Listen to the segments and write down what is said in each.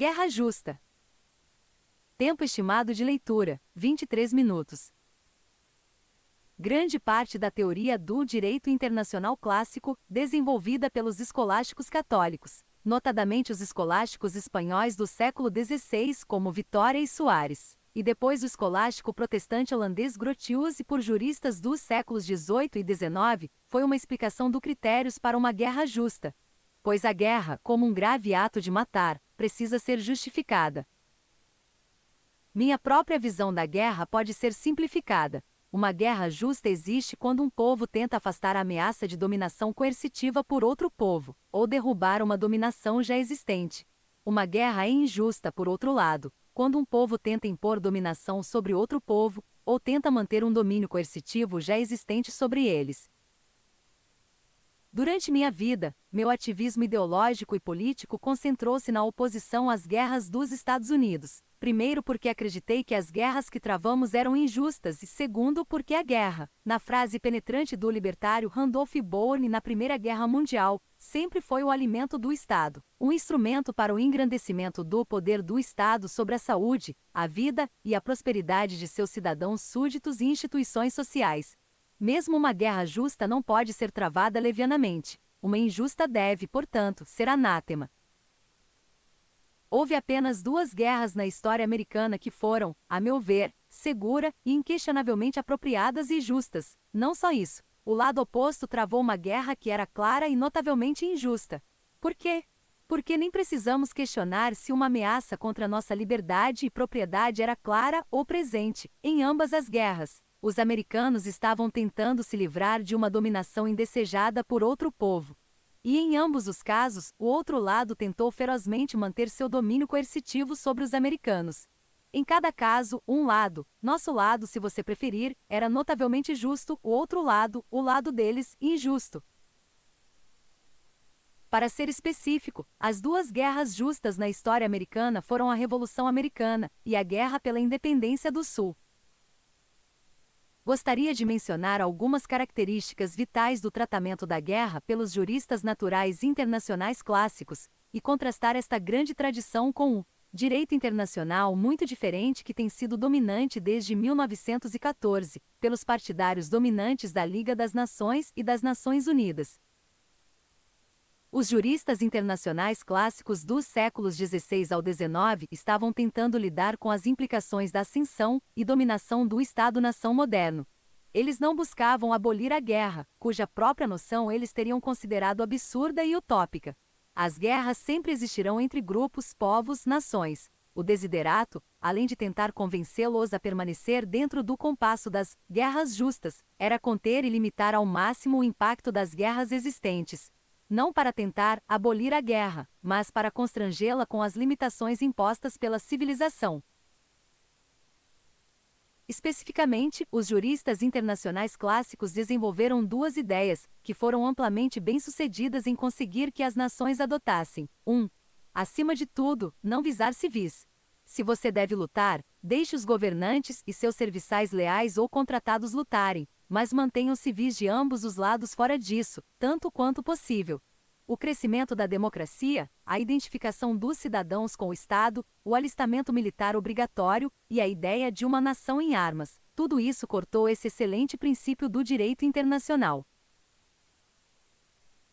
Guerra justa. Tempo estimado de leitura: 23 minutos. Grande parte da teoria do direito internacional clássico, desenvolvida pelos escolásticos católicos, notadamente os escolásticos espanhóis do século XVI como Vitória e Soares, e depois o escolástico protestante holandês Grotius e por juristas dos séculos XVIII e XIX, foi uma explicação do critérios para uma guerra justa. Pois a guerra, como um grave ato de matar, precisa ser justificada. Minha própria visão da guerra pode ser simplificada. Uma guerra justa existe quando um povo tenta afastar a ameaça de dominação coercitiva por outro povo, ou derrubar uma dominação já existente. Uma guerra é injusta, por outro lado, quando um povo tenta impor dominação sobre outro povo, ou tenta manter um domínio coercitivo já existente sobre eles. Durante minha vida, meu ativismo ideológico e político concentrou-se na oposição às guerras dos Estados Unidos. Primeiro, porque acreditei que as guerras que travamos eram injustas, e segundo, porque a guerra, na frase penetrante do libertário Randolph Bourne na Primeira Guerra Mundial, sempre foi o alimento do Estado, um instrumento para o engrandecimento do poder do Estado sobre a saúde, a vida e a prosperidade de seus cidadãos súditos e instituições sociais. Mesmo uma guerra justa não pode ser travada levianamente. Uma injusta deve, portanto, ser anátema. Houve apenas 2 guerras na história americana que foram, a meu ver, segura e inquestionavelmente apropriadas e justas. Não só isso, o lado oposto travou uma guerra que era clara e notavelmente injusta. Por quê? Porque nem precisamos questionar se uma ameaça contra nossa liberdade e propriedade era clara ou presente. Em ambas as guerras, os americanos estavam tentando se livrar de uma dominação indesejada por outro povo. E em ambos os casos, o outro lado tentou ferozmente manter seu domínio coercitivo sobre os americanos. Em cada caso, um lado, nosso lado se você preferir, era notavelmente justo, o outro lado, o lado deles, injusto. Para ser específico, as 2 guerras justas na história americana foram a Revolução Americana e a Guerra pela Independência do Sul. Gostaria de mencionar algumas características vitais do tratamento da guerra pelos juristas naturais internacionais clássicos, e contrastar esta grande tradição com o direito internacional muito diferente que tem sido dominante desde 1914, pelos partidários dominantes da Liga das Nações e das Nações Unidas. Os juristas internacionais clássicos dos séculos XVI ao XIX estavam tentando lidar com as implicações da ascensão e dominação do Estado-nação moderno. Eles não buscavam abolir a guerra, cuja própria noção eles teriam considerado absurda e utópica. As guerras sempre existirão entre grupos, povos, nações. O desiderato, além de tentar convencê-los a permanecer dentro do compasso das guerras justas, era conter e limitar ao máximo o impacto das guerras existentes. Não para tentar abolir a guerra, mas para constrangê-la com as limitações impostas pela civilização. Especificamente, os juristas internacionais clássicos desenvolveram 2 ideias, que foram amplamente bem-sucedidas em conseguir que as nações adotassem. 1. Acima de tudo, não visar civis. Se você deve lutar, deixe os governantes e seus serviçais leais ou contratados lutarem, mas mantenham civis de ambos os lados fora disso, tanto quanto possível. O crescimento da democracia, a identificação dos cidadãos com o Estado, o alistamento militar obrigatório e a ideia de uma nação em armas, tudo isso cortou esse excelente princípio do direito internacional.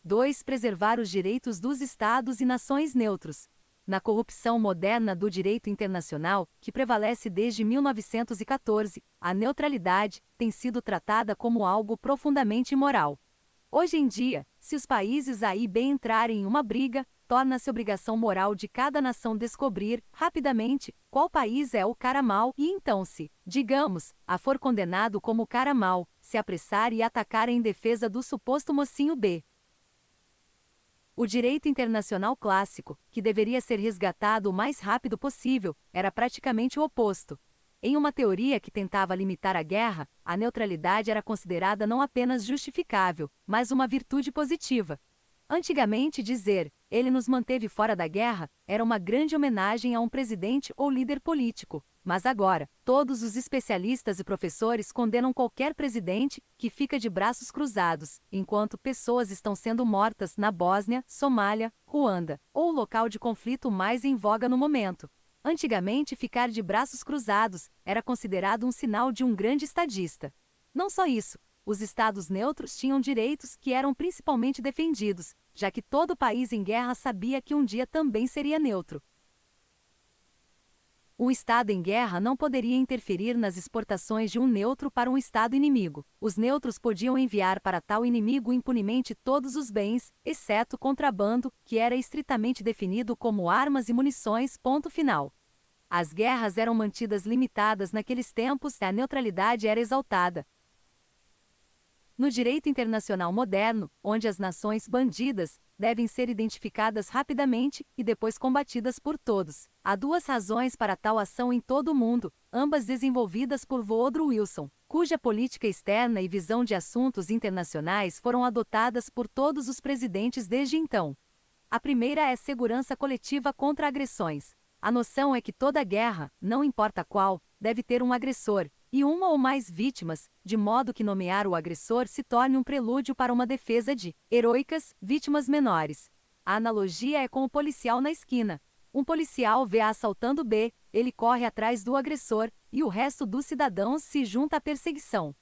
2. Preservar os direitos dos Estados e nações neutros. Na corrupção moderna do direito internacional, que prevalece desde 1914, a neutralidade tem sido tratada como algo profundamente imoral. Hoje em dia, se os países A e B entrarem em uma briga, torna-se obrigação moral de cada nação descobrir, rapidamente, qual país é o cara mau e então se, digamos, A for condenado como o cara mau, se apressar e atacar em defesa do suposto mocinho B. O direito internacional clássico, que deveria ser resgatado o mais rápido possível, era praticamente o oposto. Em uma teoria que tentava limitar a guerra, a neutralidade era considerada não apenas justificável, mas uma virtude positiva. Antigamente dizer, Ele nos manteve fora da guerra, era uma grande homenagem a um presidente ou líder político. Mas agora, todos os especialistas e professores condenam qualquer presidente que fica de braços cruzados, enquanto pessoas estão sendo mortas na Bósnia, Somália, Ruanda, ou o local de conflito mais em voga no momento. Antigamente, ficar de braços cruzados era considerado um sinal de um grande estadista. Não só isso, os estados neutros tinham direitos que eram principalmente defendidos, já que todo país em guerra sabia que um dia também seria neutro. Um estado em guerra não poderia interferir nas exportações de um neutro para um estado inimigo. Os neutros podiam enviar para tal inimigo impunemente todos os bens, exceto contrabando, que era estritamente definido como armas e munições, ponto final. As guerras eram mantidas limitadas naqueles tempos e a neutralidade era exaltada. No direito internacional moderno, onde as nações bandidas devem ser identificadas rapidamente e depois combatidas por todos, há duas razões para tal ação em todo o mundo, ambas desenvolvidas por Woodrow Wilson, cuja política externa e visão de assuntos internacionais foram adotadas por todos os presidentes desde então. A primeira é segurança coletiva contra agressões. A noção é que toda guerra, não importa qual, deve ter um agressor, e uma ou mais vítimas, de modo que nomear o agressor se torne um prelúdio para uma defesa de heroicas vítimas menores. A analogia é com o policial na esquina. Um policial vê A assaltando B, ele corre atrás do agressor, e o resto dos cidadãos se junta à perseguição.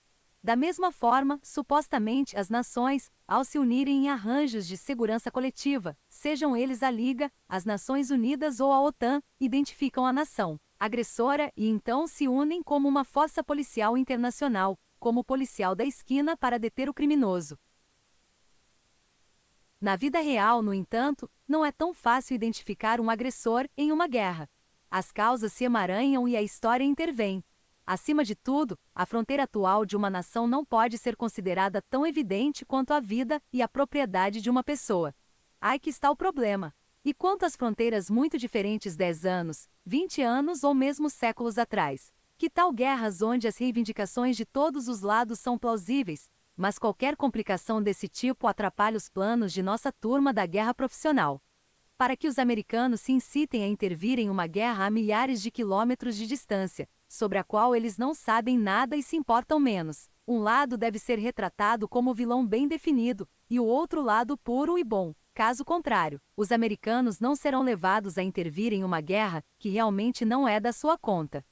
Da mesma forma, supostamente, as nações, ao se unirem em arranjos de segurança coletiva, sejam eles a Liga, as Nações Unidas ou a OTAN, identificam a nação agressora e então se unem como uma força policial internacional, como o policial da esquina para deter o criminoso. Na vida real, no entanto, não é tão fácil identificar um agressor em uma guerra. As causas se emaranham e a história intervém. Acima de tudo, a fronteira atual de uma nação não pode ser considerada tão evidente quanto a vida e a propriedade de uma pessoa. Aí que está o problema. E quanto às fronteiras muito diferentes 10 anos, 20 anos ou mesmo séculos atrás? Que tal guerras onde as reivindicações de todos os lados são plausíveis, mas qualquer complicação desse tipo atrapalha os planos de nossa turma da guerra profissional? Para que os americanos se incitem a intervir em uma guerra a milhares de quilômetros de distância, sobre a qual eles não sabem nada e se importam menos, um lado deve ser retratado como vilão bem definido, e o outro lado puro e bom. Caso contrário, os americanos não serão levados a intervir em uma guerra que realmente não é da sua conta.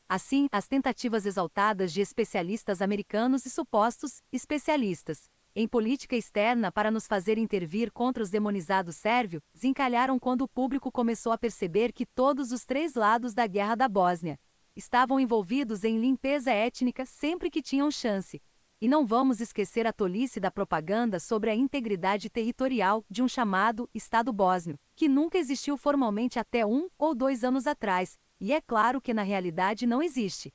Assim, as tentativas exaltadas de especialistas americanos e supostos especialistas em política externa para nos fazer intervir contra os demonizados sérvios desencalharam quando o público começou a perceber que todos os três lados da Guerra da Bósnia estavam envolvidos em limpeza étnica sempre que tinham chance. E não vamos esquecer a tolice da propaganda sobre a integridade territorial de um chamado Estado bósnio, que nunca existiu formalmente até 1 ou 2 anos atrás, e é claro que na realidade não existe.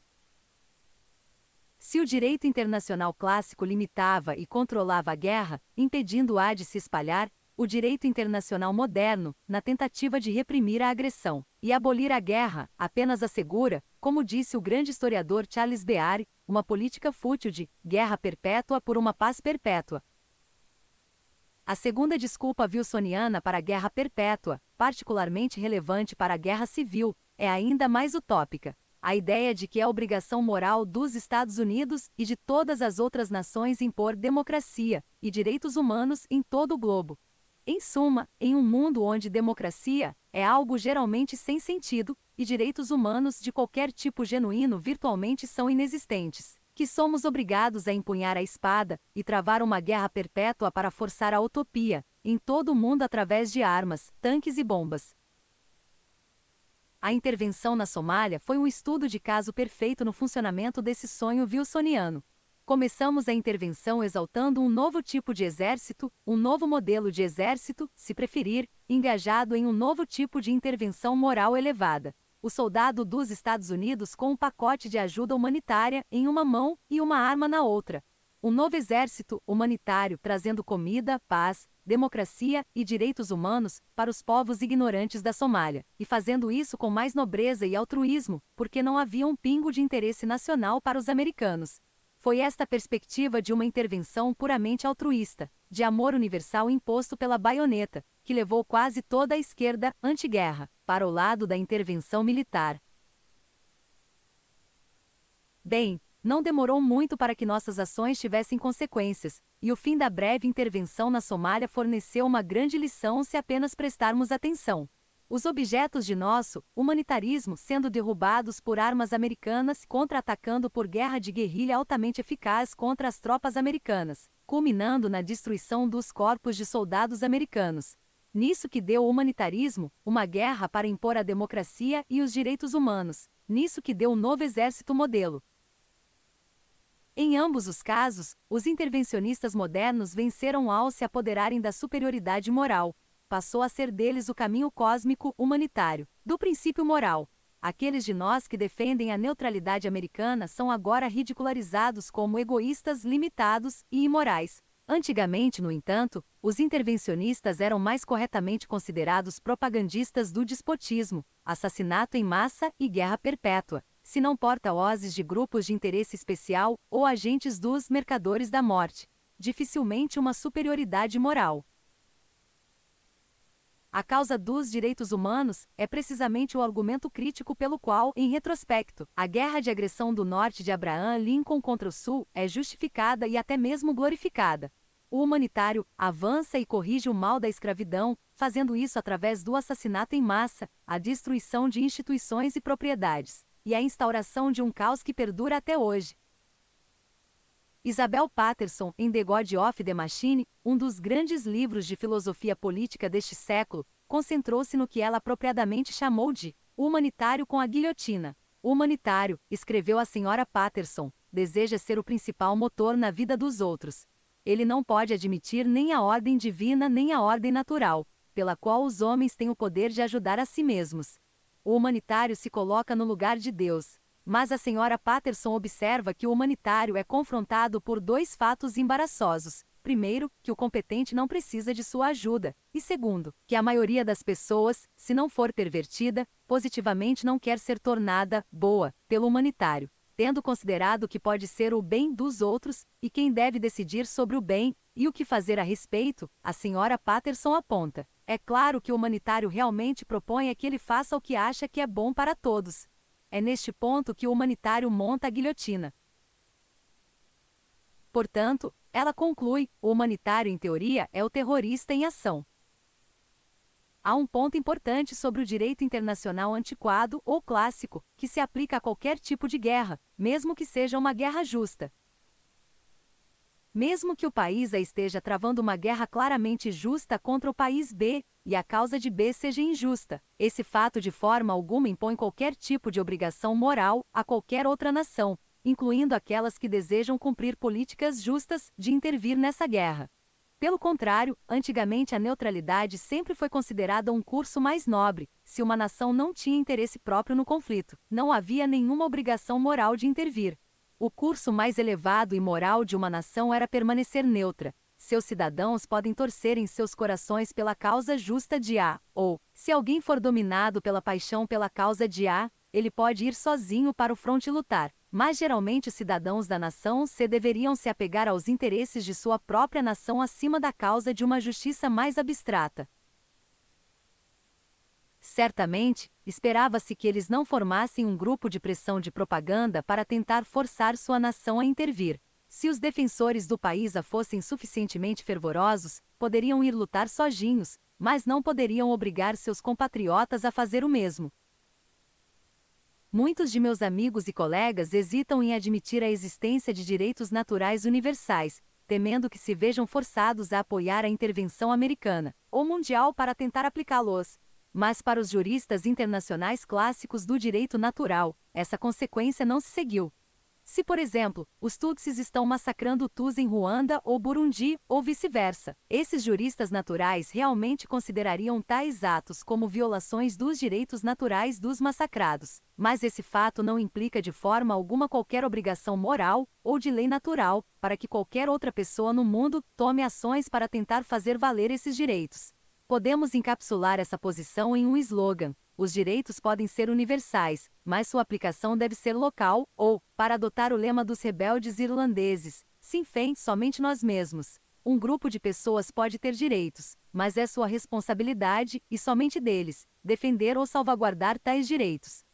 Se o direito internacional clássico limitava e controlava a guerra, impedindo-a de se espalhar, o direito internacional moderno, na tentativa de reprimir a agressão e abolir a guerra, apenas assegura, como disse o grande historiador Charles Beard, uma política fútil de guerra perpétua por uma paz perpétua. A segunda desculpa wilsoniana para a guerra perpétua, particularmente relevante para a guerra civil, é ainda mais utópica. A ideia de que é obrigação moral dos Estados Unidos e de todas as outras nações impor democracia e direitos humanos em todo o globo. Em suma, em um mundo onde democracia é algo geralmente sem sentido e direitos humanos de qualquer tipo genuíno virtualmente são inexistentes, que somos obrigados a empunhar a espada e travar uma guerra perpétua para forçar a utopia, em todo o mundo através de armas, tanques e bombas. A intervenção na Somália foi um estudo de caso perfeito no funcionamento desse sonho wilsoniano. Começamos a intervenção exaltando um novo tipo de exército, um novo modelo de exército, se preferir, engajado em um novo tipo de intervenção moral elevada. O soldado dos Estados Unidos com um pacote de ajuda humanitária em uma mão e uma arma na outra. Um novo exército humanitário trazendo comida, paz, democracia e direitos humanos para os povos ignorantes da Somália, e fazendo isso com mais nobreza e altruísmo, porque não havia um pingo de interesse nacional para os americanos. Foi esta perspectiva de uma intervenção puramente altruísta, de amor universal imposto pela baioneta, que levou quase toda a esquerda anti-guerra para o lado da intervenção militar. Bem, não demorou muito para que nossas ações tivessem consequências, e o fim da breve intervenção na Somália forneceu uma grande lição se apenas prestarmos atenção. Os objetos de nosso humanitarismo sendo derrubados por armas americanas, contra-atacando por guerra de guerrilha altamente eficaz contra as tropas americanas, culminando na destruição dos corpos de soldados americanos. Nisso que deu o humanitarismo, uma guerra para impor a democracia e os direitos humanos. Nisso que deu o novo exército modelo. Em ambos os casos, os intervencionistas modernos venceram ao se apoderarem da superioridade moral. Passou a ser deles o caminho cósmico humanitário, do princípio moral. Aqueles de nós que defendem a neutralidade americana são agora ridicularizados como egoístas, limitados e imorais. Antigamente, no entanto, os intervencionistas eram mais corretamente considerados propagandistas do despotismo, assassinato em massa e guerra perpétua, se não porta-vozes de grupos de interesse especial ou agentes dos mercadores da morte. Dificilmente uma superioridade moral. A causa dos direitos humanos é precisamente o argumento crítico pelo qual, em retrospecto, a guerra de agressão do norte de Abraham Lincoln contra o sul é justificada e até mesmo glorificada. O humanitário avança e corrige o mal da escravidão, fazendo isso através do assassinato em massa, a destruição de instituições e propriedades, e a instauração de um caos que perdura até hoje. Isabel Patterson, em The God of the Machine, um dos grandes livros de filosofia política deste século, concentrou-se no que ela apropriadamente chamou de "o humanitário com a guilhotina". O humanitário, escreveu a senhora Patterson, deseja ser o principal motor na vida dos outros. Ele não pode admitir nem a ordem divina nem a ordem natural, pela qual os homens têm o poder de ajudar a si mesmos. O humanitário se coloca no lugar de Deus. Mas a senhora Patterson observa que o humanitário é confrontado por dois fatos embaraçosos. Primeiro, que o competente não precisa de sua ajuda. E segundo, que a maioria das pessoas, se não for pervertida, positivamente não quer ser tornada boa pelo humanitário, tendo considerado que pode ser o bem dos outros, e quem deve decidir sobre o bem, e o que fazer a respeito, a senhora Patterson aponta. É claro que o humanitário realmente propõe que ele faça o que acha que é bom para todos. É neste ponto que o humanitário monta a guilhotina. Portanto, ela conclui, o humanitário em teoria é o terrorista em ação. Há um ponto importante sobre o direito internacional antiquado ou clássico, que se aplica a qualquer tipo de guerra, mesmo que seja uma guerra justa. Mesmo que o país A esteja travando uma guerra claramente justa contra o país B, e a causa de B seja injusta, esse fato de forma alguma impõe qualquer tipo de obrigação moral a qualquer outra nação, incluindo aquelas que desejam cumprir políticas justas, de intervir nessa guerra. Pelo contrário, antigamente a neutralidade sempre foi considerada um curso mais nobre. Se uma nação não tinha interesse próprio no conflito, não havia nenhuma obrigação moral de intervir. O curso mais elevado e moral de uma nação era permanecer neutra. Seus cidadãos podem torcer em seus corações pela causa justa de A, ou, se alguém for dominado pela paixão pela causa de A, ele pode ir sozinho para o fronte lutar, mas geralmente os cidadãos da nação C deveriam se apegar aos interesses de sua própria nação acima da causa de uma justiça mais abstrata. Certamente, esperava-se que eles não formassem um grupo de pressão de propaganda para tentar forçar sua nação a intervir. Se os defensores do país A fossem suficientemente fervorosos, poderiam ir lutar sozinhos, mas não poderiam obrigar seus compatriotas a fazer o mesmo. Muitos de meus amigos e colegas hesitam em admitir a existência de direitos naturais universais, temendo que se vejam forçados a apoiar a intervenção americana ou mundial para tentar aplicá-los. Mas para os juristas internacionais clássicos do direito natural, essa consequência não se seguiu. Se, por exemplo, os Tutsis estão massacrando Tus em Ruanda ou Burundi, ou vice-versa, esses juristas naturais realmente considerariam tais atos como violações dos direitos naturais dos massacrados. Mas esse fato não implica de forma alguma qualquer obrigação moral ou de lei natural para que qualquer outra pessoa no mundo tome ações para tentar fazer valer esses direitos. Podemos encapsular essa posição em um slogan: os direitos podem ser universais, mas sua aplicação deve ser local, ou, para adotar o lema dos rebeldes irlandeses, Sinn Féin, somente nós mesmos. Um grupo de pessoas pode ter direitos, mas é sua responsabilidade, e somente deles, defender ou salvaguardar tais direitos.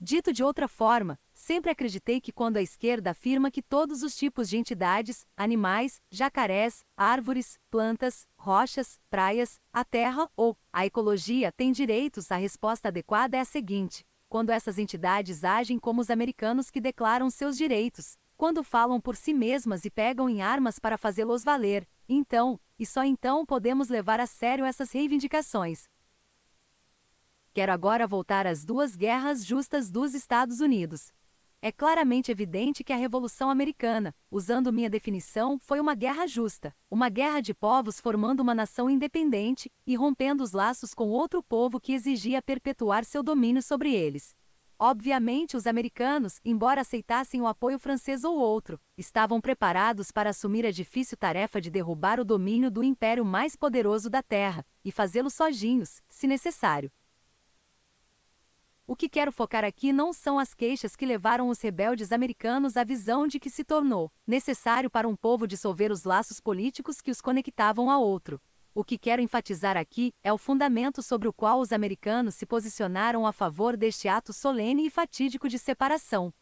Dito de outra forma, sempre acreditei que quando a esquerda afirma que todos os tipos de entidades, animais, jacarés, árvores, plantas, rochas, praias, a terra ou a ecologia têm direitos, a resposta adequada é a seguinte: quando essas entidades agem como os americanos que declaram seus direitos, quando falam por si mesmas e pegam em armas para fazê-los valer, então, e só então podemos levar a sério essas reivindicações. Quero agora voltar às duas guerras justas dos Estados Unidos. É claramente evidente que a Revolução Americana, usando minha definição, foi uma guerra justa, uma guerra de povos formando uma nação independente e rompendo os laços com outro povo que exigia perpetuar seu domínio sobre eles. Obviamente, os americanos, embora aceitassem o apoio francês ou outro, estavam preparados para assumir a difícil tarefa de derrubar o domínio do império mais poderoso da Terra, e fazê-lo sozinhos, se necessário. O que quero focar aqui não são as queixas que levaram os rebeldes americanos à visão de que se tornou necessário para um povo dissolver os laços políticos que os conectavam a outro. O que quero enfatizar aqui é o fundamento sobre o qual os americanos se posicionaram a favor deste ato solene e fatídico de separação.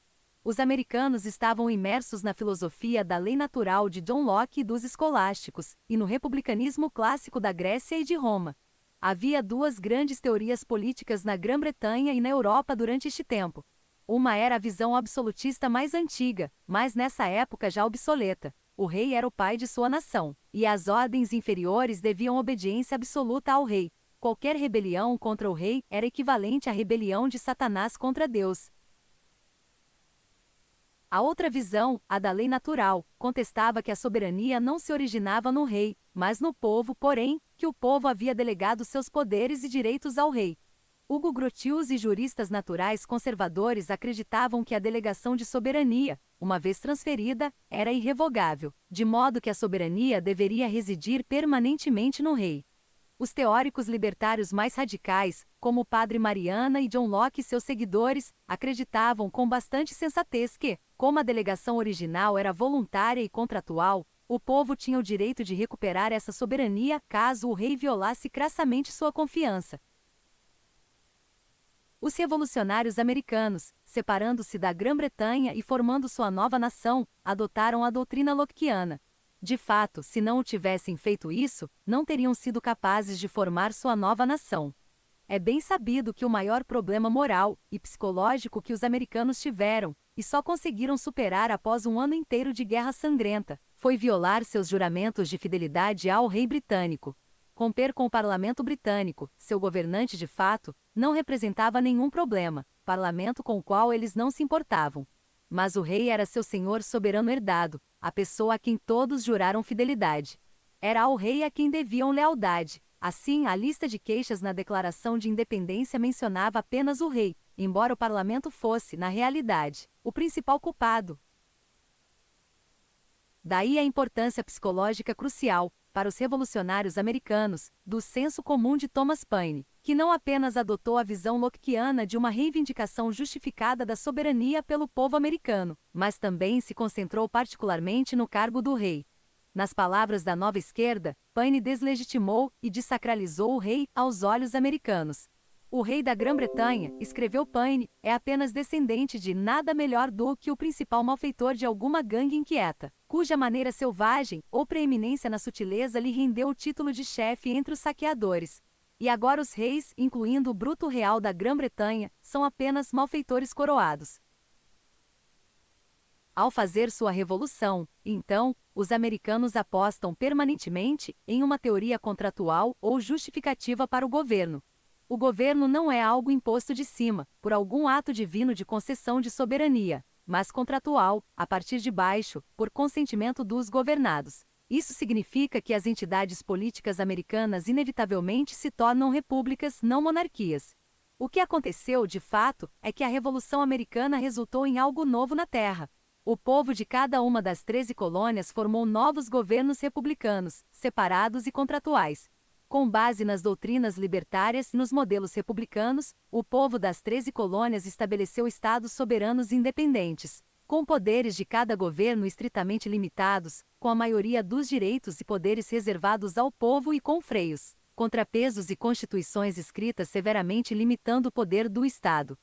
Os americanos estavam imersos na filosofia da lei natural de John Locke e dos escolásticos, e no republicanismo clássico da Grécia e de Roma. Havia duas grandes teorias políticas na Grã-Bretanha e na Europa durante este tempo. Uma era a visão absolutista mais antiga, mas nessa época já obsoleta. O rei era o pai de sua nação, e as ordens inferiores deviam obediência absoluta ao rei. Qualquer rebelião contra o rei era equivalente à rebelião de Satanás contra Deus. A outra visão, a da lei natural, contestava que a soberania não se originava no rei, mas no povo, porém, que o povo havia delegado seus poderes e direitos ao rei. Hugo Grotius e juristas naturais conservadores acreditavam que a delegação de soberania, uma vez transferida, era irrevogável, de modo que a soberania deveria residir permanentemente no rei. Os teóricos libertários mais radicais, como o Padre Mariana e John Locke e seus seguidores, acreditavam com bastante sensatez que, como a delegação original era voluntária e contratual, o povo tinha o direito de recuperar essa soberania caso o rei violasse crassamente sua confiança. Os revolucionários americanos, separando-se da Grã-Bretanha e formando sua nova nação, adotaram a doutrina lockeana. De fato, se não o tivessem feito isso, não teriam sido capazes de formar sua nova nação. É bem sabido que o maior problema moral e psicológico que os americanos tiveram, e só conseguiram superar após um ano inteiro de guerra sangrenta, foi violar seus juramentos de fidelidade ao rei britânico. Romper com o parlamento britânico, seu governante de fato, não representava nenhum problema, parlamento com o qual eles não se importavam. Mas o rei era seu senhor soberano herdado, a pessoa a quem todos juraram fidelidade. Era ao rei a quem deviam lealdade. Assim, a lista de queixas na Declaração de Independência mencionava apenas o rei, embora o parlamento fosse, na realidade, o principal culpado. Daí a importância psicológica crucial, para os revolucionários americanos, do senso comum de Thomas Paine, que não apenas adotou a visão lockeana de uma reivindicação justificada da soberania pelo povo americano, mas também se concentrou particularmente no cargo do rei. Nas palavras da nova esquerda, Paine deslegitimou e desacralizou o rei aos olhos americanos. O rei da Grã-Bretanha, escreveu Paine, é apenas descendente de nada melhor do que o principal malfeitor de alguma gangue inquieta, cuja maneira selvagem ou preeminência na sutileza lhe rendeu o título de chefe entre os saqueadores. E agora os reis, incluindo o bruto real da Grã-Bretanha, são apenas malfeitores coroados. Ao fazer sua revolução, então, os americanos apostam permanentemente em uma teoria contratual ou justificativa para o governo. O governo não é algo imposto de cima, por algum ato divino de concessão de soberania, mas contratual, a partir de baixo, por consentimento dos governados. Isso significa que as entidades políticas americanas inevitavelmente se tornam repúblicas, não monarquias. O que aconteceu, de fato, é que a Revolução Americana resultou em algo novo na Terra. O povo de cada uma das 13 colônias formou novos governos republicanos, separados e contratuais. Com base nas doutrinas libertárias e nos modelos republicanos, o povo das 13 colônias estabeleceu estados soberanos independentes, com poderes de cada governo estritamente limitados, com a maioria dos direitos e poderes reservados ao povo e com freios, contrapesos e constituições escritas severamente limitando o poder do Estado.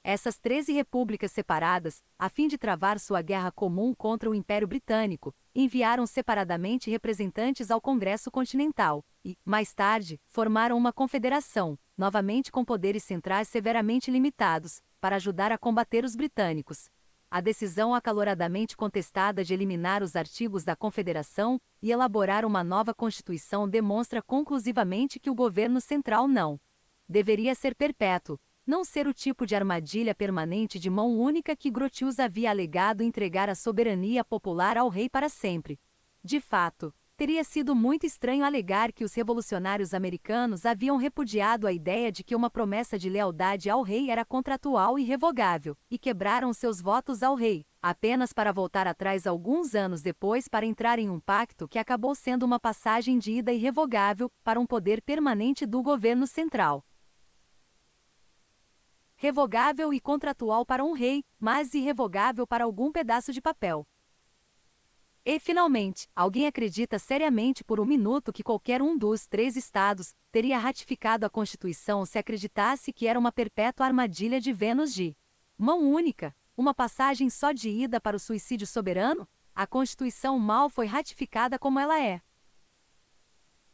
Essas 13 repúblicas separadas, a fim de travar sua guerra comum contra o Império Britânico, enviaram separadamente representantes ao Congresso Continental e, mais tarde, formaram uma confederação, novamente com poderes centrais severamente limitados, para ajudar a combater os britânicos. A decisão acaloradamente contestada de eliminar os artigos da Confederação e elaborar uma nova Constituição demonstra conclusivamente que o governo central não deveria ser perpétuo, não ser o tipo de armadilha permanente de mão única que Grotius havia alegado entregar a soberania popular ao rei para sempre. De fato, teria sido muito estranho alegar que os revolucionários americanos haviam repudiado a ideia de que uma promessa de lealdade ao rei era contratual e revogável, e quebraram seus votos ao rei, apenas para voltar atrás alguns anos depois para entrar em um pacto que acabou sendo uma passagem de ida irrevogável para um poder permanente do governo central. Revogável e contratual para um rei, mas irrevogável para algum pedaço de papel. E, finalmente, alguém acredita seriamente por um minuto que qualquer um dos 3 estados teria ratificado a Constituição se acreditasse que era uma perpétua armadilha de Vênus de mão única, uma passagem só de ida para o suicídio soberano? A Constituição mal foi ratificada como ela é.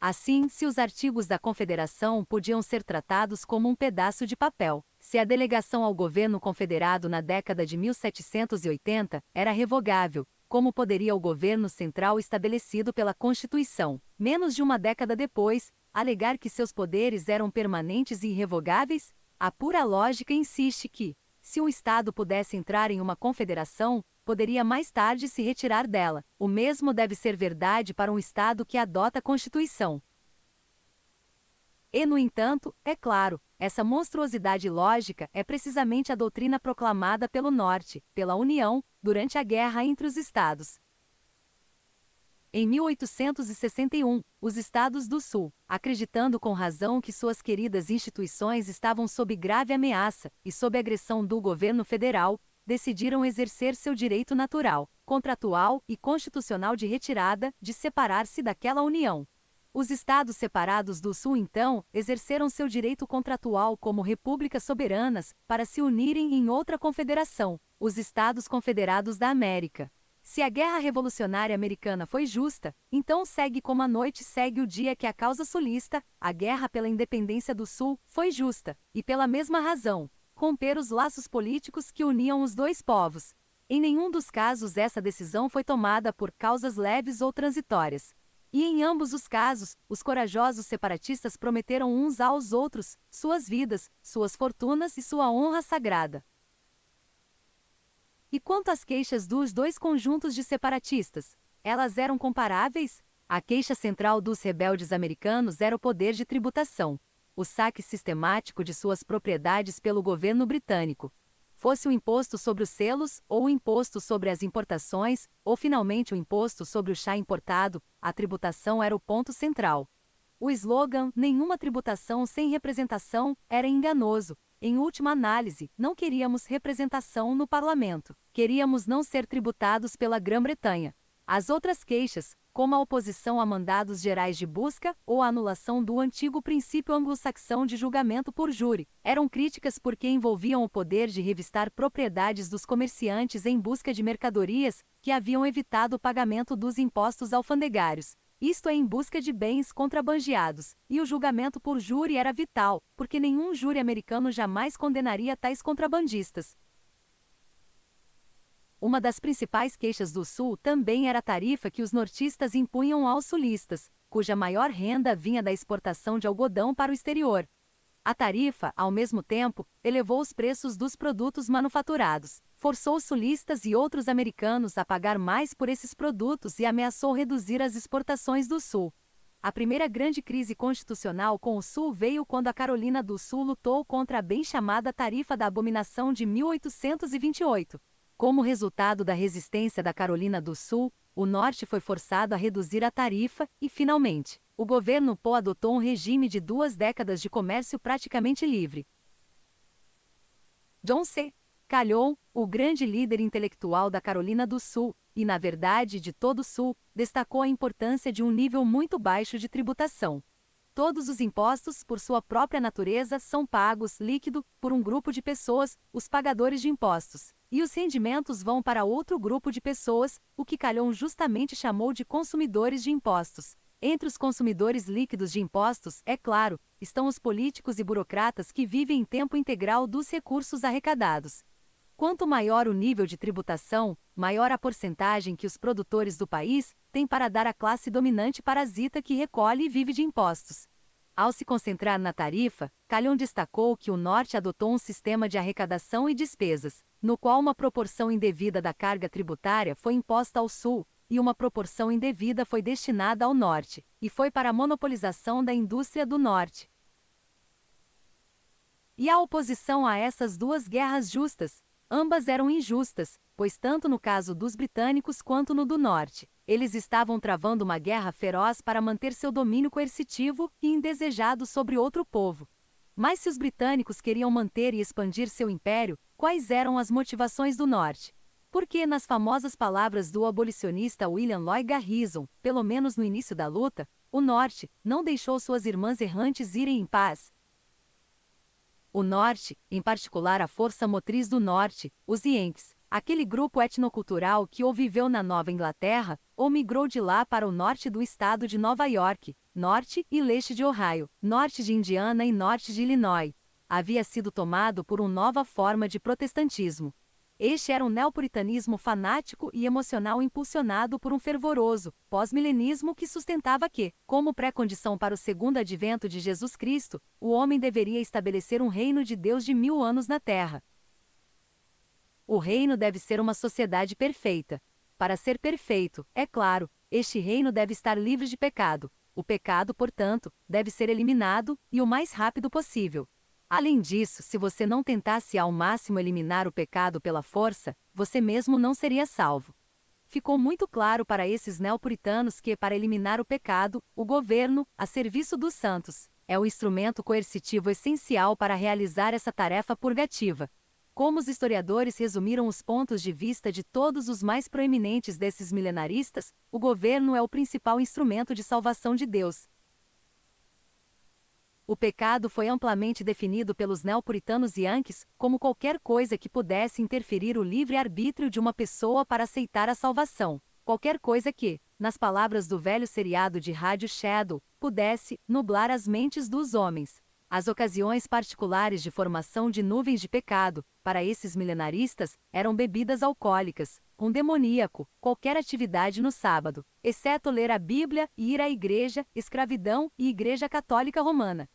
Assim, se os artigos da Confederação podiam ser tratados como um pedaço de papel, se a delegação ao governo confederado na década de 1780 era revogável, como poderia o governo central estabelecido pela Constituição, menos de uma década depois, alegar que seus poderes eram permanentes e irrevogáveis? A pura lógica insiste que, se um Estado pudesse entrar em uma confederação, poderia mais tarde se retirar dela. O mesmo deve ser verdade para um Estado que adota a Constituição. E, no entanto, é claro, essa monstruosidade lógica é precisamente a doutrina proclamada pelo Norte, pela União, durante a guerra entre os Estados. Em 1861, os Estados do Sul, acreditando com razão que suas queridas instituições estavam sob grave ameaça e sob agressão do governo federal, decidiram exercer seu direito natural, contratual e constitucional de retirada, de separar-se daquela união. Os Estados separados do Sul, então, exerceram seu direito contratual como repúblicas soberanas, para se unirem em outra confederação, os Estados Confederados da América. Se a Guerra Revolucionária Americana foi justa, então segue como a noite segue o dia que a causa sulista, a guerra pela independência do Sul, foi justa, e pela mesma razão, romper os laços políticos que uniam os dois povos. Em nenhum dos casos essa decisão foi tomada por causas leves ou transitórias. E em ambos os casos, os corajosos separatistas prometeram uns aos outros suas vidas, suas fortunas e sua honra sagrada. E quanto às queixas dos 2 conjuntos de separatistas, elas eram comparáveis? A queixa central dos rebeldes americanos era o poder de tributação, o saque sistemático de suas propriedades pelo governo britânico. Fosse o imposto sobre os selos, ou o imposto sobre as importações, ou finalmente o imposto sobre o chá importado, a tributação era o ponto central. O slogan "nenhuma tributação sem representação" era enganoso. Em última análise, não queríamos representação no parlamento. Queríamos não ser tributados pela Grã-Bretanha. As outras queixas, como a oposição a mandados gerais de busca ou a anulação do antigo princípio anglo-saxão de julgamento por júri, eram críticas porque envolviam o poder de revistar propriedades dos comerciantes em busca de mercadorias que haviam evitado o pagamento dos impostos alfandegários. Isto é, em busca de bens contrabandeados, e o julgamento por júri era vital, porque nenhum júri americano jamais condenaria tais contrabandistas. Uma das principais queixas do Sul também era a tarifa que os nortistas impunham aos sulistas, cuja maior renda vinha da exportação de algodão para o exterior. A tarifa, ao mesmo tempo, elevou os preços dos produtos manufaturados, forçou os sulistas e outros americanos a pagar mais por esses produtos e ameaçou reduzir as exportações do Sul. A primeira grande crise constitucional com o Sul veio quando a Carolina do Sul lutou contra a bem chamada Tarifa da Abominação de 1828. Como resultado da resistência da Carolina do Sul, o Norte foi forçado a reduzir a tarifa e, finalmente, o governo Poe adotou um regime de 2 décadas de comércio praticamente livre. John C. Calhoun, o grande líder intelectual da Carolina do Sul, e na verdade de todo o Sul, destacou a importância de um nível muito baixo de tributação. Todos os impostos, por sua própria natureza, são pagos líquido por um grupo de pessoas, os pagadores de impostos, e os rendimentos vão para outro grupo de pessoas, o que Calhoun justamente chamou de consumidores de impostos. Entre os consumidores líquidos de impostos, é claro, estão os políticos e burocratas que vivem em tempo integral dos recursos arrecadados. Quanto maior o nível de tributação, maior a porcentagem que os produtores do país têm para dar à classe dominante parasita que recolhe e vive de impostos. Ao se concentrar na tarifa, Calhoun destacou que o Norte adotou um sistema de arrecadação e despesas, no qual uma proporção indevida da carga tributária foi imposta ao Sul, e uma proporção indevida foi destinada ao Norte, e foi para a monopolização da indústria do Norte. E a oposição a essas duas guerras justas? Ambas eram injustas, pois tanto no caso dos britânicos quanto no do Norte, eles estavam travando uma guerra feroz para manter seu domínio coercitivo e indesejado sobre outro povo. Mas se os britânicos queriam manter e expandir seu império, quais eram as motivações do Norte? Porque, nas famosas palavras do abolicionista William Lloyd Garrison, pelo menos no início da luta, o Norte não deixou suas irmãs errantes irem em paz. O Norte, em particular a força motriz do Norte, os Yankees, aquele grupo etnocultural que ou viveu na Nova Inglaterra, ou migrou de lá para o norte do estado de Nova York, norte e leste de Ohio, norte de Indiana e norte de Illinois, havia sido tomado por uma nova forma de protestantismo. Este era um neopuritanismo fanático e emocional impulsionado por um fervoroso pós-milenismo que sustentava que, como pré-condição para o segundo advento de Jesus Cristo, o homem deveria estabelecer um reino de Deus de 1000 anos na Terra. O reino deve ser uma sociedade perfeita. Para ser perfeito, é claro, este reino deve estar livre de pecado. O pecado, portanto, deve ser eliminado, e o mais rápido possível. Além disso, se você não tentasse ao máximo eliminar o pecado pela força, você mesmo não seria salvo. Ficou muito claro para esses neopuritanos que, para eliminar o pecado, o governo, a serviço dos santos, é o instrumento coercitivo essencial para realizar essa tarefa purgativa. Como os historiadores resumiram os pontos de vista de todos os mais proeminentes desses milenaristas, o governo é o principal instrumento de salvação de Deus. O pecado foi amplamente definido pelos neopuritanos Yankees como qualquer coisa que pudesse interferir o livre-arbítrio de uma pessoa para aceitar a salvação. Qualquer coisa que, nas palavras do velho seriado de rádio Shadow, pudesse nublar as mentes dos homens. As ocasiões particulares de formação de nuvens de pecado, para esses milenaristas, eram bebidas alcoólicas, um demoníaco, qualquer atividade no sábado, exceto ler a Bíblia e ir à igreja, escravidão e Igreja Católica Romana.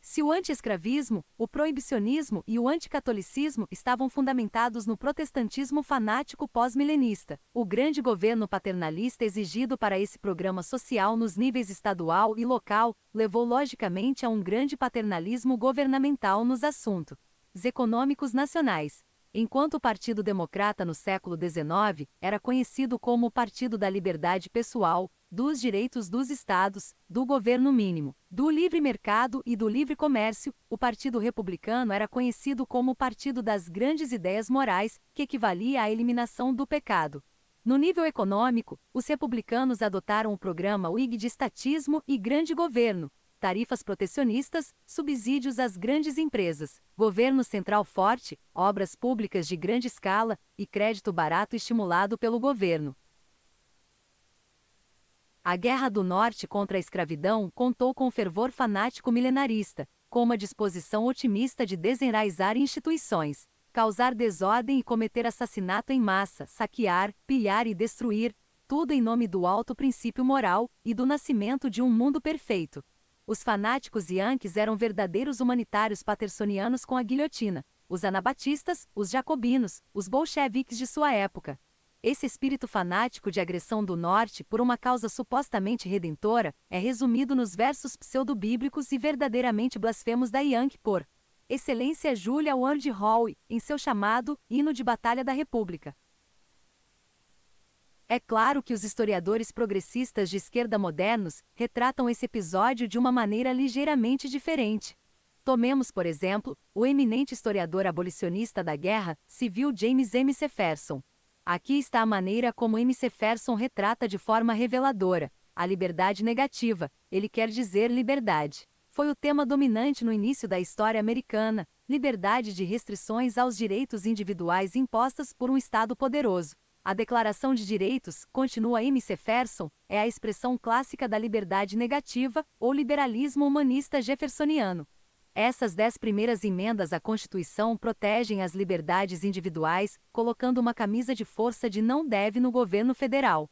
Se o anti-escravismo, o proibicionismo e o anticatolicismo estavam fundamentados no protestantismo fanático pós-milenista, o grande governo paternalista exigido para esse programa social nos níveis estadual e local levou logicamente a um grande paternalismo governamental nos assuntos econômicos nacionais. Enquanto o Partido Democrata no século XIX era conhecido como o Partido da Liberdade Pessoal, dos direitos dos estados, do governo mínimo, do livre mercado e do livre comércio, o Partido Republicano era conhecido como o Partido das Grandes Ideias Morais, que equivalia à eliminação do pecado. No nível econômico, os republicanos adotaram o programa Whig de estatismo e grande governo, tarifas protecionistas, subsídios às grandes empresas, governo central forte, obras públicas de grande escala e crédito barato estimulado pelo governo. A Guerra do Norte contra a escravidão contou com o fervor fanático milenarista, com uma disposição otimista de desenraizar instituições, causar desordem e cometer assassinato em massa, saquear, pilhar e destruir, tudo em nome do alto princípio moral e do nascimento de um mundo perfeito. Os fanáticos Yankees eram verdadeiros humanitários patersonianos com a guilhotina, os anabatistas, os jacobinos, os bolcheviques de sua época. Esse espírito fanático de agressão do Norte por uma causa supostamente redentora é resumido nos versos pseudo-bíblicos e verdadeiramente blasfemos da Yankee por Excelência Julia Ward Howe, em seu chamado Hino de Batalha da República. É claro que os historiadores progressistas de esquerda modernos retratam esse episódio de uma maneira ligeiramente diferente. Tomemos, por exemplo, o eminente historiador abolicionista da Guerra Civil James M. Jefferson. Aqui está a maneira como M. Jefferson retrata de forma reveladora a liberdade negativa, ele quer dizer liberdade. Foi o tema dominante no início da história americana, liberdade de restrições aos direitos individuais impostas por um Estado poderoso. A Declaração de Direitos, continua M. Jefferson, é a expressão clássica da liberdade negativa, ou liberalismo humanista jeffersoniano. Essas 10 primeiras emendas à Constituição protegem as liberdades individuais, colocando uma camisa de força de não deve no governo federal.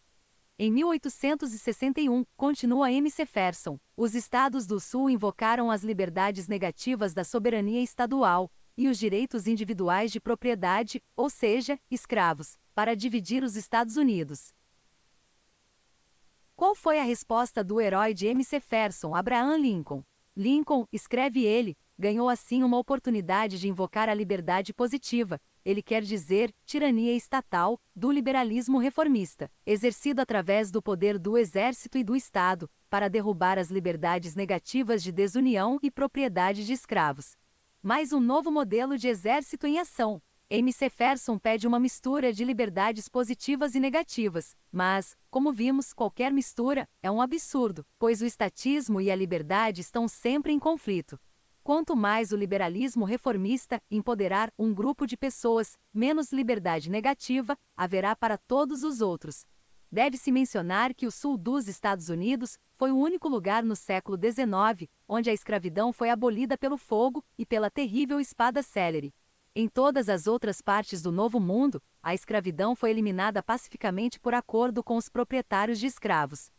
Em 1861, continua M. Jefferson, os estados do Sul invocaram as liberdades negativas da soberania estadual e os direitos individuais de propriedade, ou seja, escravos, para dividir os Estados Unidos. Qual foi a resposta do herói de M. Jefferson, Abraham Lincoln? Lincoln, escreve ele, ganhou assim uma oportunidade de invocar a liberdade positiva, ele quer dizer, tirania estatal, do liberalismo reformista, exercido através do poder do exército e do Estado, para derrubar as liberdades negativas de desunião e propriedade de escravos. Mais um novo modelo de exército em ação. M. Jefferson pede uma mistura de liberdades positivas e negativas, mas, como vimos, qualquer mistura é um absurdo, pois o estatismo e a liberdade estão sempre em conflito. Quanto mais o liberalismo reformista empoderar um grupo de pessoas, menos liberdade negativa haverá para todos os outros. Deve-se mencionar que o sul dos Estados Unidos foi o único lugar no século XIX onde a escravidão foi abolida pelo fogo e pela terrível espada célere. Em todas as outras partes do Novo Mundo, a escravidão foi eliminada pacificamente por acordo com os proprietários de escravos.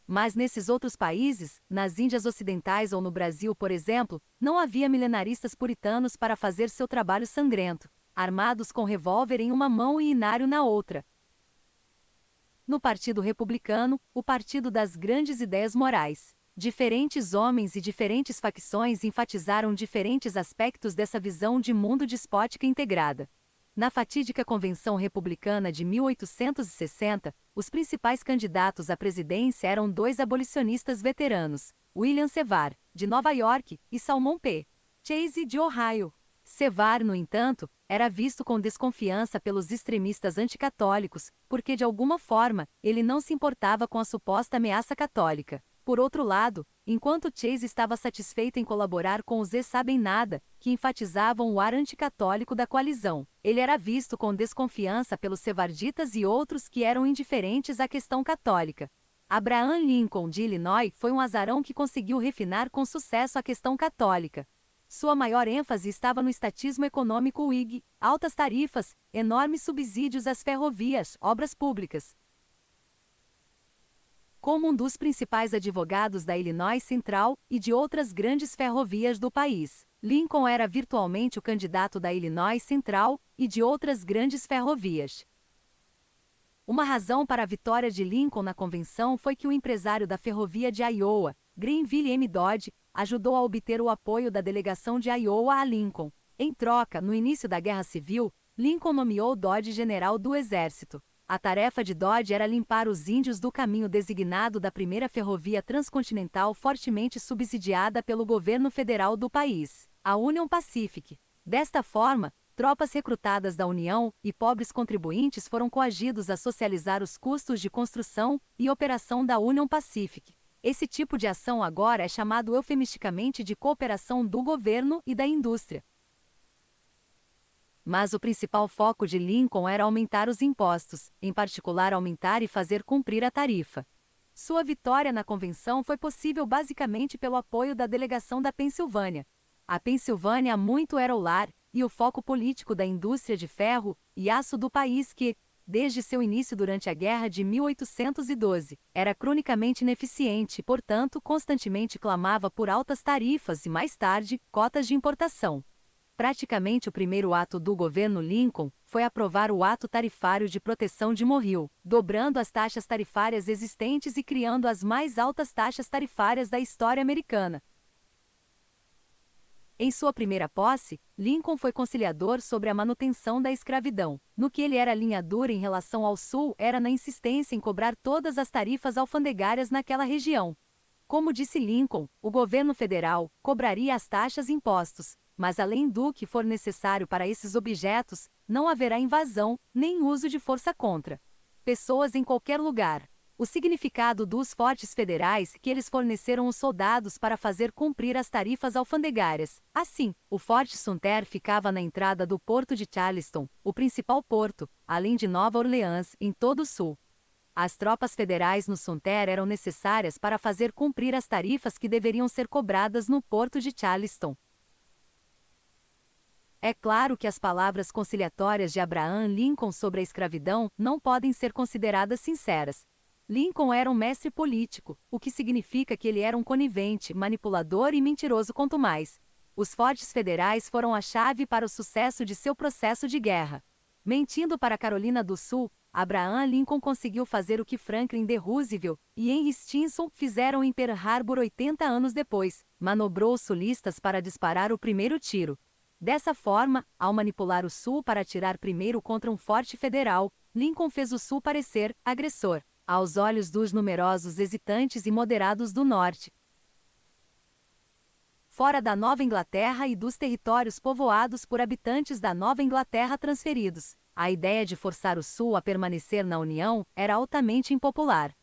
Mas nesses outros países, nas Índias Ocidentais ou no Brasil, por exemplo, não havia milenaristas puritanos para fazer seu trabalho sangrento, armados com revólver em uma mão e inário na outra. No Partido Republicano, o partido das grandes ideias morais, diferentes homens e diferentes facções enfatizaram diferentes aspectos dessa visão de mundo despótica integrada. Na fatídica Convenção Republicana de 1860, os principais candidatos à presidência eram 2 abolicionistas veteranos, William Sevar, de Nova York, e Salmon P. Chase, de Ohio. Sevar, no entanto, era visto com desconfiança pelos extremistas anticatólicos, porque de alguma forma, ele não se importava com a suposta ameaça católica. Por outro lado, enquanto Chase estava satisfeito em colaborar com os ex-sabem-nada, que enfatizavam o ar anticatólico da coalizão, ele era visto com desconfiança pelos sevarditas e outros que eram indiferentes à questão católica. Abraham Lincoln, de Illinois, foi um azarão que conseguiu refinar com sucesso a questão católica. Sua maior ênfase estava no estatismo econômico Whig, altas tarifas, enormes subsídios às ferrovias, obras públicas. Como um dos principais advogados da Illinois Central e de outras grandes ferrovias do país, Lincoln era virtualmente o candidato da Illinois Central e de outras grandes ferrovias. Uma razão para a vitória de Lincoln na convenção foi que o empresário da ferrovia de Iowa, Granville M. Dodge, ajudou a obter o apoio da delegação de Iowa a Lincoln. Em troca, no início da Guerra Civil, Lincoln nomeou Dodge general do Exército. A tarefa de Dodge era limpar os índios do caminho designado da primeira ferrovia transcontinental fortemente subsidiada pelo governo federal do país, a Union Pacific. Desta forma, tropas recrutadas da União e pobres contribuintes foram coagidos a socializar os custos de construção e operação da Union Pacific. Esse tipo de ação agora é chamado eufemisticamente de cooperação do governo e da indústria. Mas o principal foco de Lincoln era aumentar os impostos, em particular aumentar e fazer cumprir a tarifa. Sua vitória na convenção foi possível basicamente pelo apoio da delegação da Pensilvânia. A Pensilvânia muito era o lar e o foco político da indústria de ferro e aço do país que, desde seu início durante a Guerra de 1812, era cronicamente ineficiente e, portanto, constantemente clamava por altas tarifas e, mais tarde, cotas de importação. Praticamente o primeiro ato do governo Lincoln foi aprovar o Ato Tarifário de Proteção de Morrill, dobrando as taxas tarifárias existentes e criando as mais altas taxas tarifárias da história americana. Em sua primeira posse, Lincoln foi conciliador sobre a manutenção da escravidão. No que ele era linha dura em relação ao Sul era na insistência em cobrar todas as tarifas alfandegárias naquela região. Como disse Lincoln, o governo federal cobraria as taxas e impostos, mas além do que for necessário para esses objetos, não haverá invasão, nem uso de força contra pessoas em qualquer lugar. O significado dos fortes federais que eles forneceram os soldados para fazer cumprir as tarifas alfandegárias. Assim, o Forte Sumter ficava na entrada do porto de Charleston, o principal porto, além de Nova Orleans, em todo o sul. As tropas federais no Sumter eram necessárias para fazer cumprir as tarifas que deveriam ser cobradas no porto de Charleston. É claro que as palavras conciliatórias de Abraham Lincoln sobre a escravidão não podem ser consideradas sinceras. Lincoln era um mestre político, o que significa que ele era um conivente, manipulador e mentiroso quanto mais. Os fortes federais foram a chave para o sucesso de seu processo de guerra. Mentindo para Carolina do Sul, Abraham Lincoln conseguiu fazer o que Franklin D. Roosevelt e Henry Stinson fizeram em Pearl Harbor 80 anos depois, manobrou os sulistas para disparar o primeiro tiro. Dessa forma, ao manipular o Sul para atirar primeiro contra um forte federal, Lincoln fez o Sul parecer agressor aos olhos dos numerosos hesitantes e moderados do Norte. Fora da Nova Inglaterra e dos territórios povoados por habitantes da Nova Inglaterra transferidos, a ideia de forçar o Sul a permanecer na União era altamente impopular.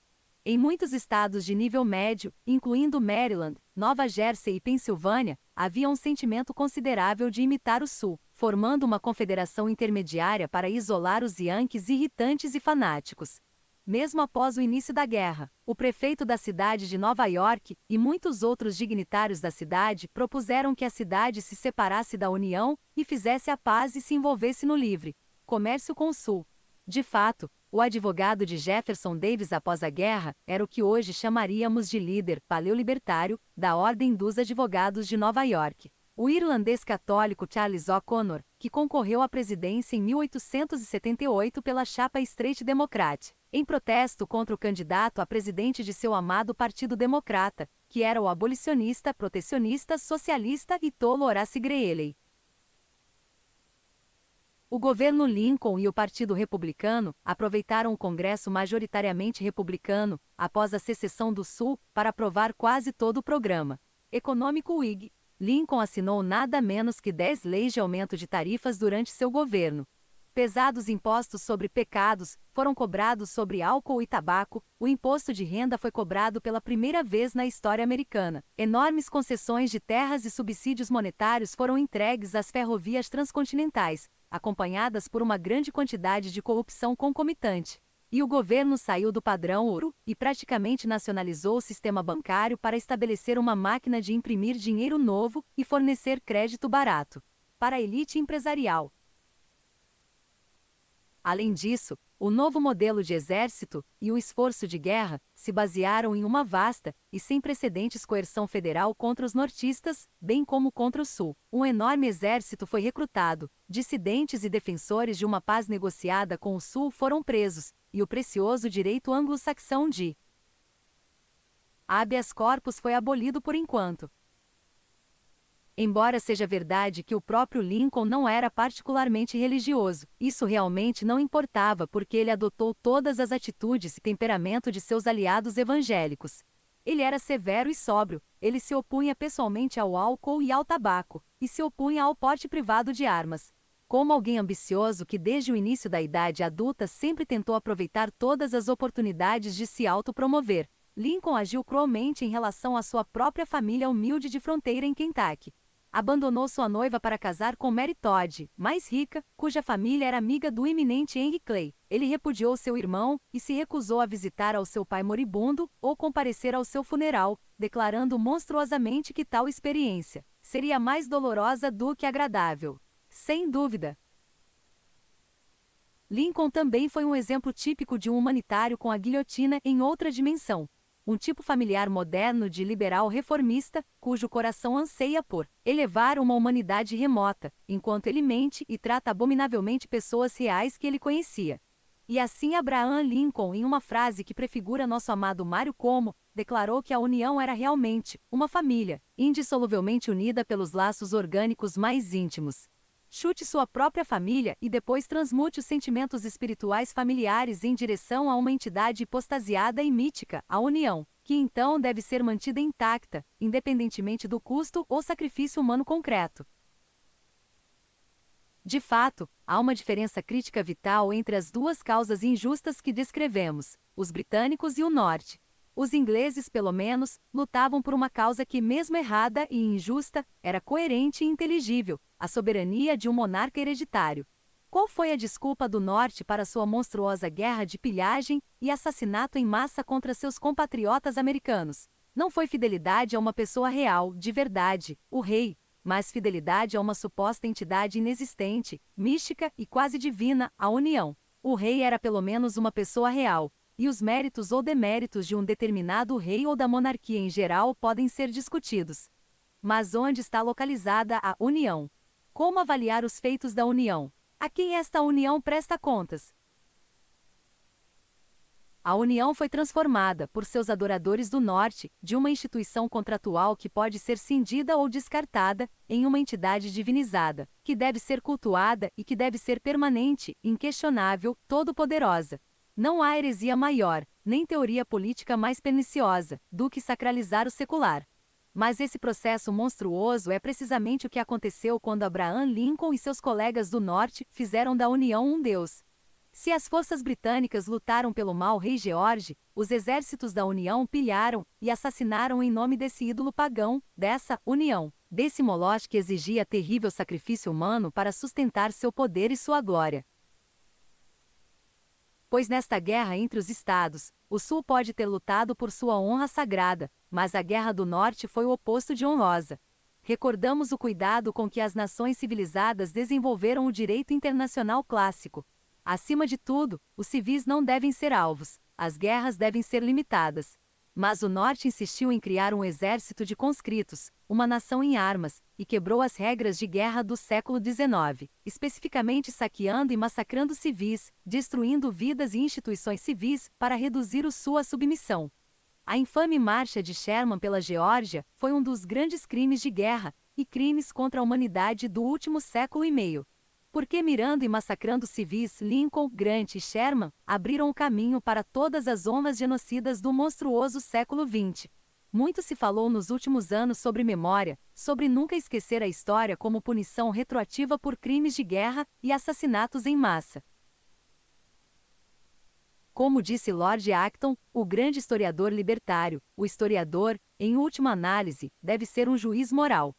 Em muitos estados de nível médio, incluindo Maryland, Nova Jersey e Pensilvânia, havia um sentimento considerável de imitar o Sul, formando uma confederação intermediária para isolar os Yankees irritantes e fanáticos. Mesmo após o início da guerra, o prefeito da cidade de Nova York e muitos outros dignitários da cidade propuseram que a cidade se separasse da União e fizesse a paz e se envolvesse no livre comércio com o Sul. De fato, o advogado de Jefferson Davis após a guerra era o que hoje chamaríamos de líder paleolibertário da Ordem dos Advogados de Nova York. O irlandês católico Charles O'Connor, que concorreu à presidência em 1878 pela chapa Straight Democrat, em protesto contra o candidato a presidente de seu amado Partido Democrata, que era o abolicionista, protecionista, socialista e tolo Horace Greeley. O governo Lincoln e o Partido Republicano aproveitaram o Congresso majoritariamente republicano, após a secessão do Sul, para aprovar quase todo o programa econômico Whig. Lincoln assinou nada menos que 10 leis de aumento de tarifas durante seu governo. Pesados impostos sobre pecados foram cobrados sobre álcool e tabaco, o imposto de renda foi cobrado pela primeira vez na história americana. Enormes concessões de terras e subsídios monetários foram entregues às ferrovias transcontinentais, acompanhadas por uma grande quantidade de corrupção concomitante. E o governo saiu do padrão ouro e praticamente nacionalizou o sistema bancário para estabelecer uma máquina de imprimir dinheiro novo e fornecer crédito barato para a elite empresarial. Além disso, o novo modelo de exército e o esforço de guerra se basearam em uma vasta e sem precedentes coerção federal contra os nortistas, bem como contra o Sul. Um enorme exército foi recrutado, dissidentes e defensores de uma paz negociada com o Sul foram presos, e o precioso direito anglo-saxão de habeas corpus foi abolido por enquanto. Embora seja verdade que o próprio Lincoln não era particularmente religioso, isso realmente não importava porque ele adotou todas as atitudes e temperamento de seus aliados evangélicos. Ele era severo e sóbrio, ele se opunha pessoalmente ao álcool e ao tabaco, e se opunha ao porte privado de armas. Como alguém ambicioso que desde o início da idade adulta sempre tentou aproveitar todas as oportunidades de se autopromover, Lincoln agiu cruelmente em relação à sua própria família humilde de fronteira em Kentucky. Abandonou sua noiva para casar com Mary Todd, mais rica, cuja família era amiga do eminente Henry Clay. Ele repudiou seu irmão e se recusou a visitar ao seu pai moribundo ou comparecer ao seu funeral, declarando monstruosamente que tal experiência seria mais dolorosa do que agradável. Sem dúvida. Lincoln também foi um exemplo típico de um humanitário com a guilhotina em outra dimensão. um tipo familiar moderno de liberal reformista, cujo coração anseia por elevar uma humanidade remota, enquanto ele mente e trata abominavelmente pessoas reais que ele conhecia. E assim Abraham Lincoln, em uma frase que prefigura nosso amado Mário Como, declarou que a União era realmente uma família, indissoluvelmente unida pelos laços orgânicos mais íntimos. Chute sua própria família e depois transmute os sentimentos espirituais familiares em direção a uma entidade hipostasiada e mítica, a União, que então deve ser mantida intacta, independentemente do custo ou sacrifício humano concreto. De fato, há uma diferença crítica vital entre as duas causas injustas que descrevemos, os britânicos e o Norte. Os ingleses, pelo menos, lutavam por uma causa que, mesmo errada e injusta, era coerente e inteligível, a soberania de um monarca hereditário. Qual foi a desculpa do Norte para sua monstruosa guerra de pilhagem e assassinato em massa contra seus compatriotas americanos? Não foi fidelidade a uma pessoa real, de verdade, o rei, mas fidelidade a uma suposta entidade inexistente, mística e quase divina, a União. O rei era pelo menos uma pessoa real, e os méritos ou deméritos de um determinado rei ou da monarquia em geral podem ser discutidos. Mas onde está localizada a União? Como avaliar os feitos da União? A quem esta União presta contas? A União foi transformada, por seus adoradores do Norte, de uma instituição contratual que pode ser cindida ou descartada, em uma entidade divinizada, que deve ser cultuada e que deve ser permanente, inquestionável, todo-poderosa. Não há heresia maior, nem teoria política mais perniciosa, do que sacralizar o secular. Mas esse processo monstruoso é precisamente o que aconteceu quando Abraham Lincoln e seus colegas do Norte fizeram da União um deus. Se as forças britânicas lutaram pelo mau rei George, os exércitos da União pilharam e assassinaram em nome desse ídolo pagão, dessa União, desse Moloch que exigia terrível sacrifício humano para sustentar seu poder e sua glória. Pois nesta guerra entre os estados, o Sul pode ter lutado por sua honra sagrada, mas a guerra do Norte foi o oposto de honrosa. Recordamos o cuidado com que as nações civilizadas desenvolveram o direito internacional clássico. Acima de tudo, os civis não devem ser alvos, as guerras devem ser limitadas. Mas o Norte insistiu em criar um exército de conscritos, uma nação em armas, e quebrou as regras de guerra do século XIX, especificamente saqueando e massacrando civis, destruindo vidas e instituições civis para reduzir o Sul à submissão. A infame marcha de Sherman pela Geórgia foi um dos grandes crimes de guerra e crimes contra a humanidade do último século e meio. Porque mirando e massacrando civis, Lincoln, Grant e Sherman abriram o caminho para todas as honras genocidas do monstruoso século XX. Muito se falou nos últimos anos sobre memória, sobre nunca esquecer a história como punição retroativa por crimes de guerra e assassinatos em massa. Como disse Lord Acton, o grande historiador libertário, o historiador, em última análise, deve ser um juiz moral.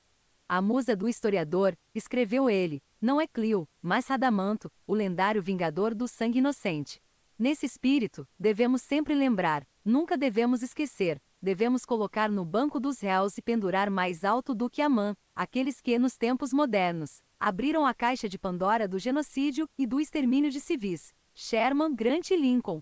A musa do historiador, escreveu ele, não é Clio, mas Radamanto, o lendário vingador do sangue inocente. Nesse espírito, devemos sempre lembrar, nunca devemos esquecer, devemos colocar no banco dos réus e pendurar mais alto do que Amã, aqueles que, nos tempos modernos, abriram a caixa de Pandora do genocídio e do extermínio de civis. Sherman, Grant e Lincoln.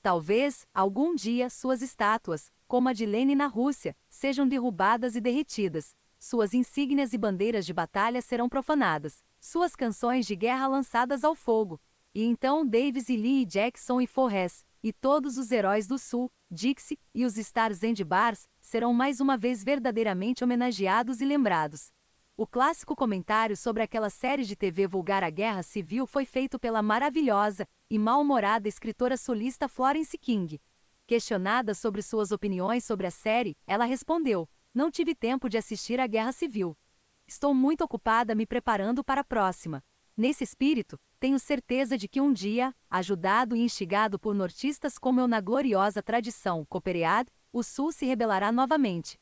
Talvez, algum dia, suas estátuas, como a de Lenin na Rússia, sejam derrubadas e derretidas. Suas insígnias e bandeiras de batalha serão profanadas, suas canções de guerra lançadas ao fogo. E então Davis e Lee e Jackson e Forrest, e todos os heróis do Sul, Dixie, e os Stars and Bars, serão mais uma vez verdadeiramente homenageados e lembrados. O clássico comentário sobre aquela série de TV vulgar A Guerra Civil foi feito pela maravilhosa e mal-humorada escritora solista Florence King. Questionada sobre suas opiniões sobre a série, ela respondeu: não tive tempo de assistir à Guerra Civil. Estou muito ocupada me preparando para a próxima. Nesse espírito, tenho certeza de que um dia, ajudado e instigado por nortistas como eu na gloriosa tradição Cooperade, o Sul se rebelará novamente.